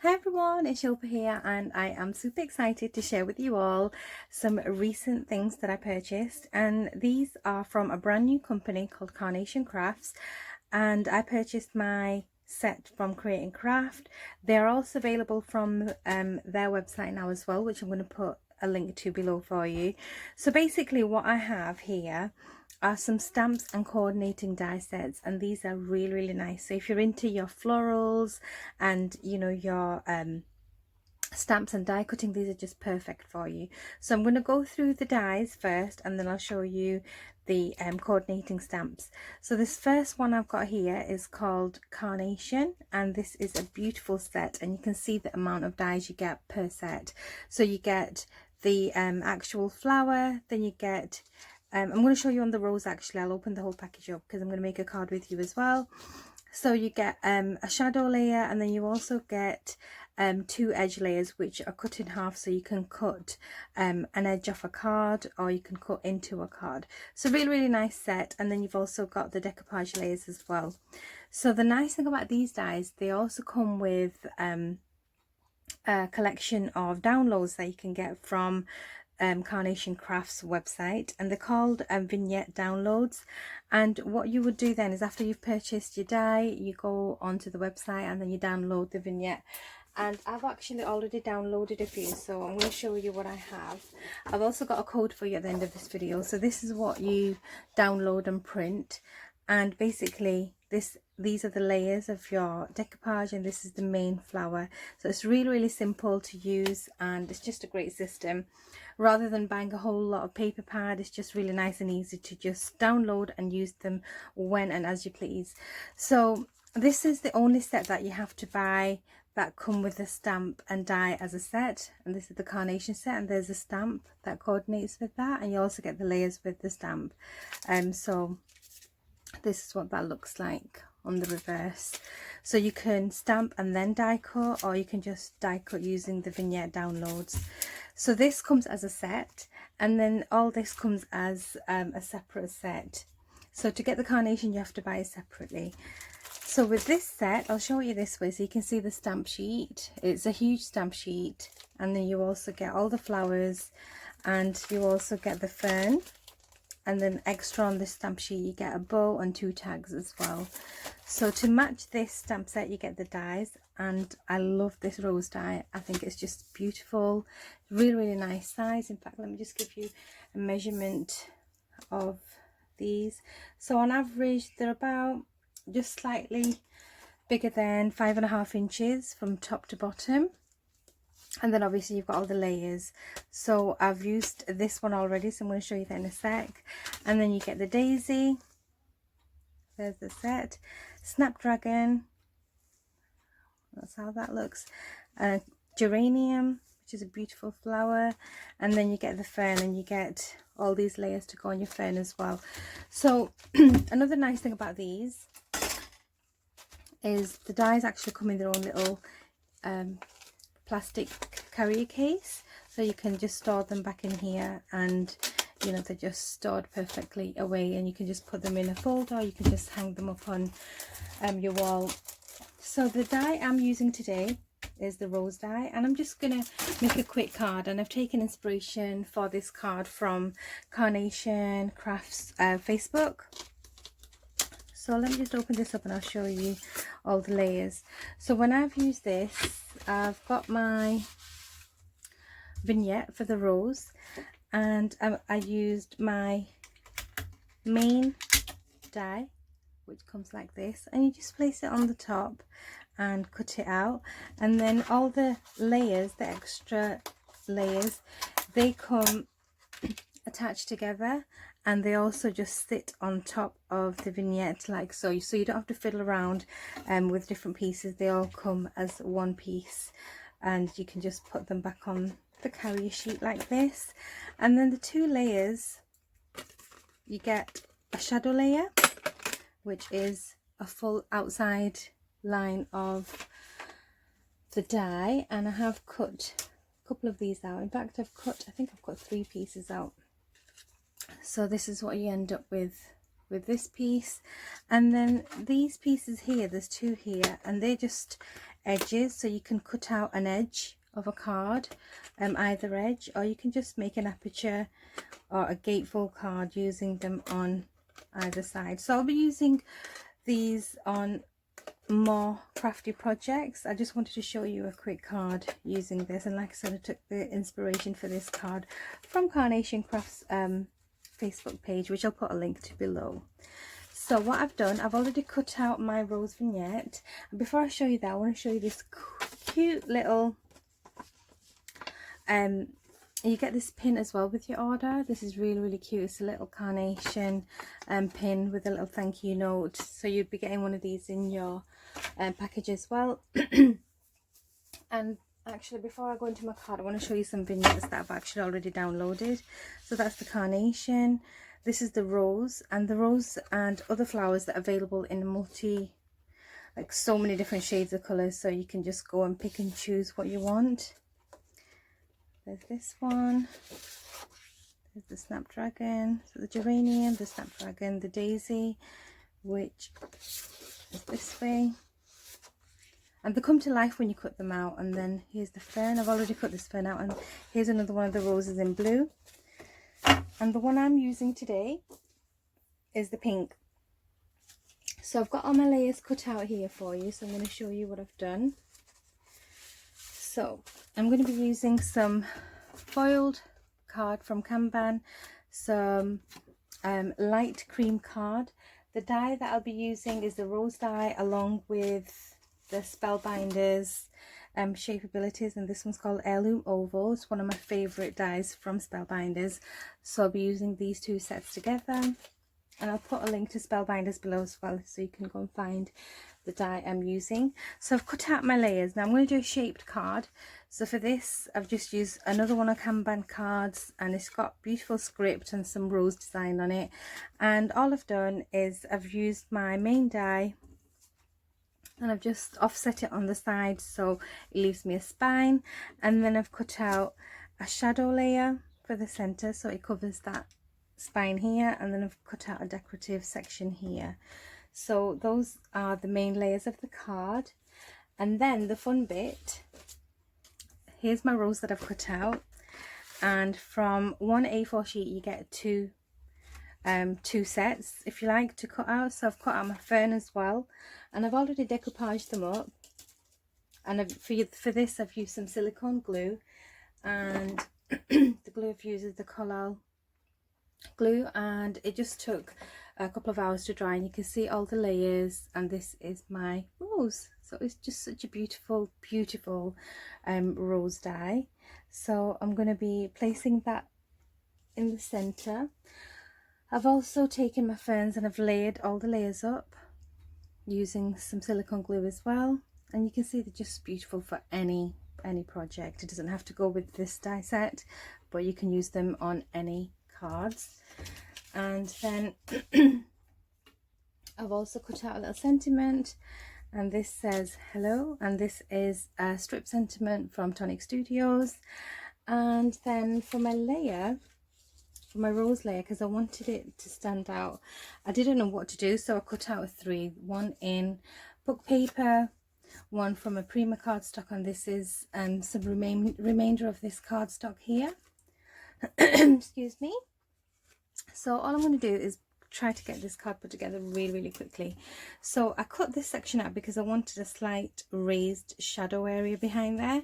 Hi everyone, it's Shilpa here and I am super excited to share with you all some recent things that I purchased, and these are from a brand new company called Carnation Crafts, and I purchased my set from Create & Craft. They're also available from their website now as well, which I'm going to put a link to below for you. So basically what I have here are some stamps and coordinating die sets, and these are really nice. So if you're into your florals and your stamps and die cutting, these are just perfect for you. So I'm going to go through the dies first and then I'll show you the coordinating stamps. So this first one I've got here is called Carnation, and this is a beautiful set, and you can see the amount of dies you get per set. So you get the actual flower, then you get I'm going to show you on the rose. Actually, I'll open the whole package up because I'm going to make a card with you as well. So you get a shadow layer, and then you also get two edge layers which are cut in half, so you can cut an edge off a card or you can cut into a card. So really nice set. And then you've also got the decoupage layers as well. So the nice thing about these dies, they also come with a collection of downloads that you can get from Carnation Crafts website, and they're called vignette downloads. And what you would do then is, after you've purchased your die, you go onto the website and then you download the vignette. And I've actually already downloaded a few, so I'm going to show you what I have. I've also got a code for you at the end of this video. So this is what you download and print, and basically these are the layers of your decoupage, and this is the main flower. So it's really simple to use, and it's just a great system. Rather than buying a whole lot of paper pad, it's just really nice and easy to just download and use them when and as you please. So this is the only set that you have to buy that come with a stamp and die as a set, and this is the Carnation set, and there's a stamp that coordinates with that, and you also get the layers with the stamp. So this is what that looks like on the reverse. So you can stamp and then die cut, or you can just die cut using the vignette downloads. So this comes as a set, and then all this comes as a separate set. So to get the carnation, you have to buy it separately. So with this set, I'll show you this way so you can see the stamp sheet. It's a huge stamp sheet, and then you also get all the flowers, and you also get the fern. And then extra on this stamp sheet, you get a bow and 2 tags as well. So to match this stamp set, you get the dies, and I love this rose die. I think it's just beautiful, really nice size. In fact, let me just give you a measurement of these. So on average, they're about just slightly bigger than 5.5 inches from top to bottom. And then obviously you've got all the layers. So I've used this one already, so I'm going to show you that in a sec. And then you get the daisy, there's the set, snapdragon, that's how that looks, geranium, which is a beautiful flower, and then you get the fern, and you get all these layers to go on your fern as well. So another nice thing about these is the dies actually come in their own little plastic carrier case, so you can just store them back in here, and they're just stored perfectly away, and you can just put them in a folder, or you can just hang them up on your wall. So the die I'm using today is the rose die, and I'm just gonna make a quick card, and I've taken inspiration for this card from Carnation Crafts Facebook. So let me just open this up and I'll show you all the layers. So when I've used this, I've got my vignette for the rose, and I used my main die, which comes like this, and you just place it on the top and cut it out. And then all the layers, the extra layers, they come attached together, and they also just sit on top of the vignette like so. So you don't have to fiddle around with different pieces. They all come as one piece, and you can just put them back on the carrier sheet like this. And then the 2 layers, you get a shadow layer, which is a full outside line of the die, and I have cut a couple of these out. In fact, I think I've cut 3 pieces out. So this is what you end up with this piece. And then these pieces here, there's 2 here, and they just edges, so you can cut out an edge of a card, either edge, or you can just make an aperture or a gatefold card using them on either side. So I'll be using these on more crafty projects. I just wanted to show you a quick card using this, and like I said, I took the inspiration for this card from Carnation Crafts Facebook page, which I'll put a link to below. So what I've done, I've already cut out my rose vignette, and before I show you that, I want to show you this cute little you get this pin as well with your order. This is really cute. It's a little carnation pin with a little thank you note, so you'd be getting one of these in your package as well. And actually, before I go into my card, I want to show you some vignettes that I've actually already downloaded. So that's the carnation, this is the rose, and the rose and other flowers that are available in like so many different shades of colours, so you can just go and pick and choose what you want. There's this one, there's the snapdragon, so the geranium, the snapdragon, the daisy, which is this way, and they come to life when you cut them out. And then here's the fern. I've already cut this fern out, and here's another one of the roses in blue, and the one I'm using today is the pink. So I've got all my layers cut out here for you, so I'm going to show you what I've done. So I'm going to be using some foiled card from Kanban, some light cream card. The die that I'll be using is the rose die, along with the Spellbinders Shapeabilities, and this one's called Heirloom Oval. It's one of my favourite dies from Spellbinders, so I'll be using these two sets together, and I'll put a link to Spellbinders below as well, so you can go and find the die I'm using. So I've cut out my layers. Now I'm going to do a shaped card. So for this, I've just used another one of Kanban cards, and it's got beautiful script and some rose design on it. And all I've done is I've used my main die, and I've just offset it on the side so it leaves me a spine, and then I've cut out a shadow layer for the center so it covers that spine here, and then I've cut out a decorative section here. So those are the main layers of the card. And then the fun bit, here's my rose that I've cut out, and from one A4 sheet you get two sets, if you like, to cut out. So I've cut out my fern as well, and I've already decoupaged them up, and for this I've used some silicone glue, and the glue I've used is the Collal glue, and it just took a couple of hours to dry, and you can see all the layers, and this is my rose. So it's just such a beautiful rose die. So I'm going to be placing that in the center. I've also taken my ferns and I've layered all the layers up using some silicone glue as well, and you can see they're just beautiful for any project. It doesn't have to go with this die set, but you can use them on any cards. And then I've also cut out a little sentiment, and this says hello, and this is a strip sentiment from Tonic Studios. And then for my layer, for my rose layer, because I wanted it to stand out, I didn't know what to do, so I cut out three, one in book paper, one from a Prima cardstock, and this is some remainder of this cardstock here. Excuse me. So all I'm going to do is try to get this card put together really quickly. So I cut this section out because I wanted a slight raised shadow area behind there.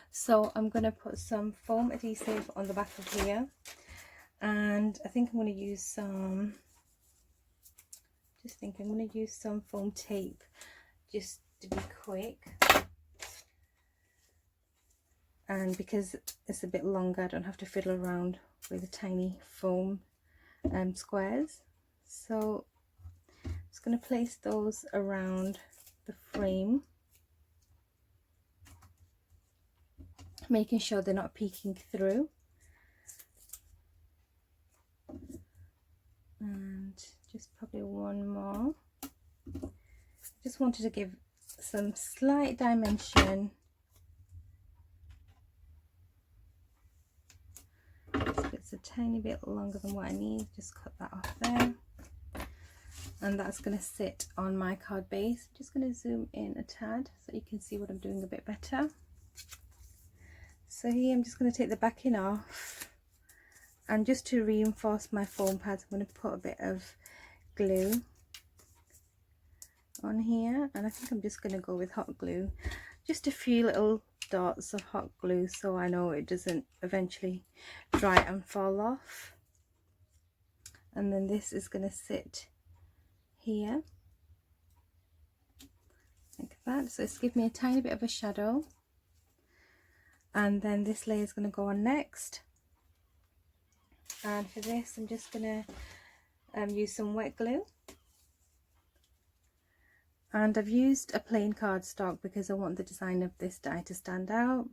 So I'm going to put some foam adhesive on the back of here, and I think I'm going to use some, I'm going to use some foam tape just to be quick, and because it's a bit longer I don't have to fiddle around with the tiny foam squares. So I'm just going to place those around the frame, making sure they're not peeking through, and just probably one more. Just wanted to give some slight dimension. It's a tiny bit longer than what I need, just cut that off there. and that's going to sit on my card base. I'm just going to zoom in a tad so you can see what I'm doing a bit better. So here I'm just going to take the backing off, and just to reinforce my foam pads I'm going to put a bit of glue on here, and I think I'm just going to go with hot glue, just a few little dots of hot glue so I know it doesn't eventually dry and fall off. And then this is going to sit here like that, so it's give me a tiny bit of a shadow. And then this layer is going to go on next, and for this I'm just going to use some wet glue. And I've used a plain cardstock because I want the design of this die to stand out.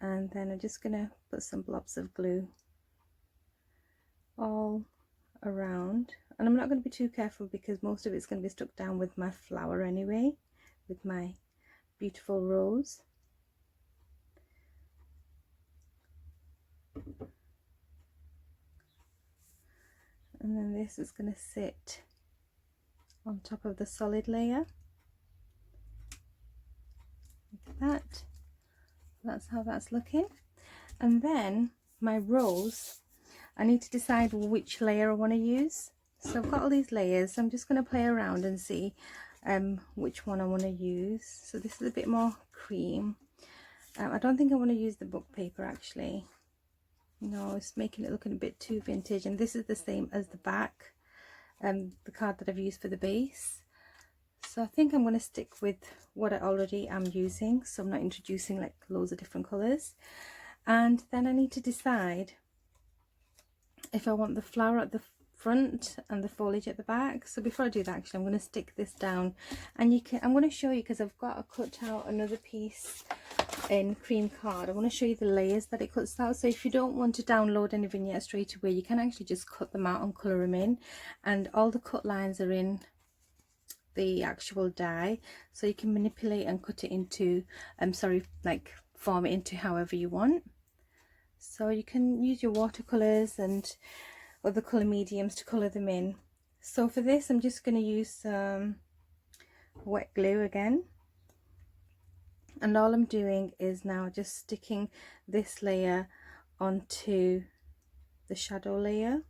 And then I'm just going to put some blobs of glue all around. And I'm not going to be too careful because most of it's going to be stuck down with my flower anyway, with my beautiful rose. And then this is going to sit on top of the solid layer like that. That's how that's looking. And then my rose, I need to decide which layer I want to use. So I've got all these layers, so I'm just going to play around and see which one I want to use. So this is a bit more cream. I don't think I want to use the book paper actually. No, it's making it looking a bit too vintage, and this is the same as the back, the card that I've used for the base. So I think I'm going to stick with what I already am using, so I'm not introducing like loads of different colours. And then I need to decide if I want the flower at the front and the foliage at the back. So before I do that, actually I'm going to stick this down, and I'm going to show you, because I've got to cut out another piece in cream card. I want to show you the layers that it cuts out. So if you don't want to download any vignettes straight away, you can actually just cut them out and colour them in, and all the cut lines are in the actual die, so you can manipulate and cut it into like form it into however you want. So you can use your watercolors and other color mediums to color them in. So for this I'm just going to use some wet glue again, and all I'm doing is now just sticking this layer onto the shadow layer,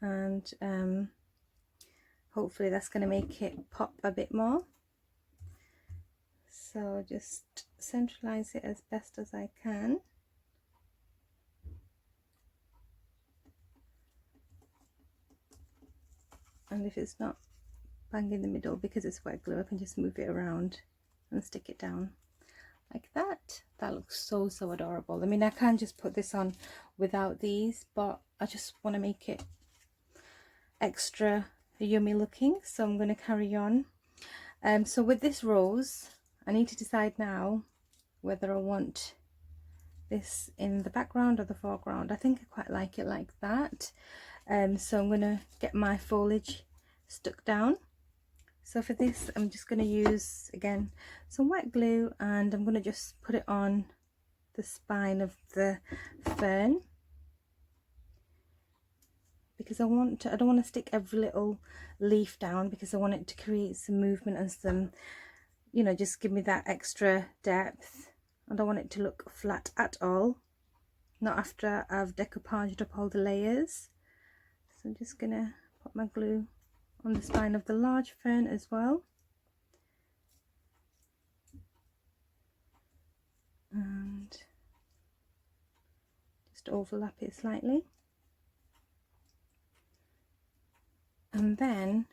and hopefully that's going to make it pop a bit more. So just centralize it as best as I can. And if it's not bang in the middle because it's wet glue, I can just move it around and stick it down like that. That looks so adorable. I mean, I can just put this on without these, but I just want to make it extra yummy looking, so I'm going to carry on. So with this rose, I need to decide now whether I want this in the background or the foreground. I think I quite like it like that. So I'm going to get my foliage stuck down. So for this I'm just going to use again some wet glue, and I'm going to just put it on the spine of the fern, because I don't want to stick every little leaf down, because I want it to create some movement and some, you know, just give me that extra depth. I don't want it to look flat at all, not after I've decoupaged up all the layers. So I'm just gonna put my glue on the spine of the large fern as well, and just overlap it slightly. And then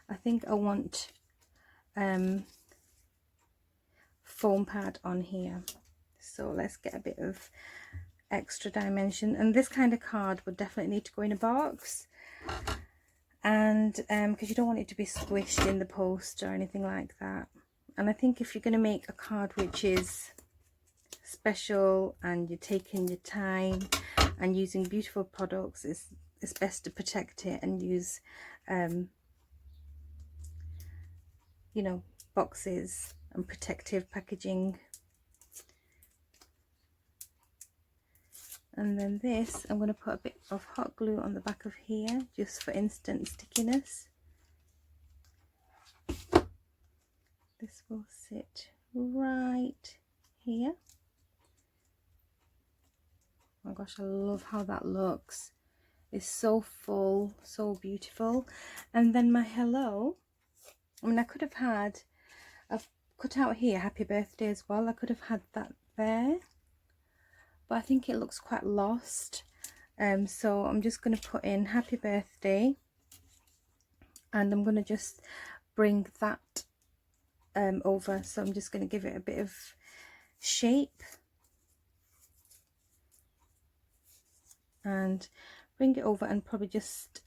I think I want foam pad on here, so let's get a bit of extra dimension. And this kind of card would definitely need to go in a box, and because you don't want it to be squished in the post or anything like that. And I think if you're going to make a card which is special and you're taking your time and using beautiful products, it's best to protect it and use you know, boxes and protective packaging. And then this, I'm going to put a bit of hot glue on the back of here just for instant stickiness. This will sit right here. Oh my gosh, I love how that looks. It's so full, so beautiful. And then my hello, I mean, I could have had, I've cut out here happy birthday as well. I could have had that there, but I think it looks quite lost. So I'm just going to put in happy birthday, and I'm going to just bring that over. So I'm just going to give it a bit of shape and bring it over, and probably just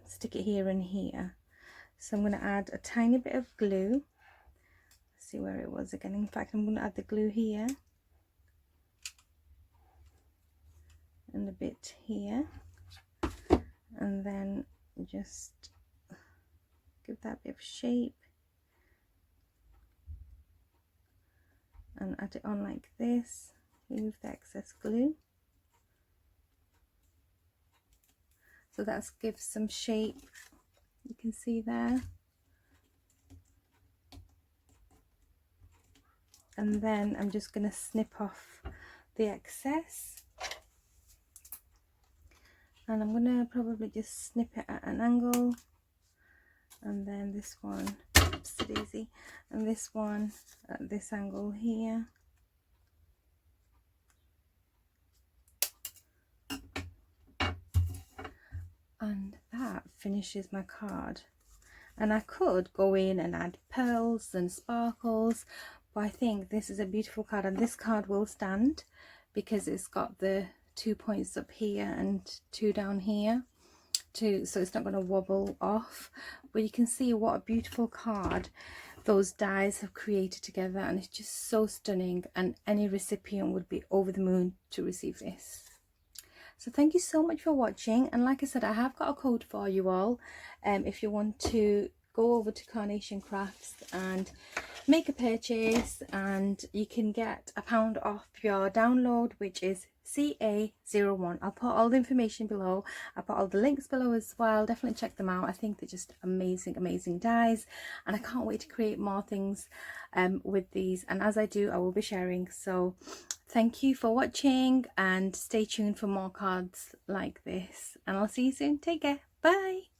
stick it here and here. So I'm going to add a tiny bit of glue. Let's see where it was again. In fact, I'm going to add the glue here and a bit here, and then just give that bit of shape and add it on like this. Remove the excess glue. So that gives some shape, you can see there. And then I'm just going to snip off the excess, and I'm going to probably just snip it at an angle, and then this one, oopsie daisy, and this one at this angle here. And that finishes my card. And I could go in and add pearls and sparkles, but I think this is a beautiful card, and this card will stand because it's got the 2 points up here and 2 down here too, so it's not going to wobble off. But you can see what a beautiful card those dies have created together, and it's just so stunning, and any recipient would be over the moon to receive this. So thank you so much for watching, and like I said, I have got a code for you all if you want to go over to Carnation Crafts and make a purchase, and you can get £1 off your download, which is CA01. I'll put all the information below. I'll put all the links below as well. Definitely check them out. I think they're just amazing dies, and I can't wait to create more things with these, and as I do, I will be sharing. So thank you for watching, and stay tuned for more cards like this, and I'll see you soon. Take care. Bye.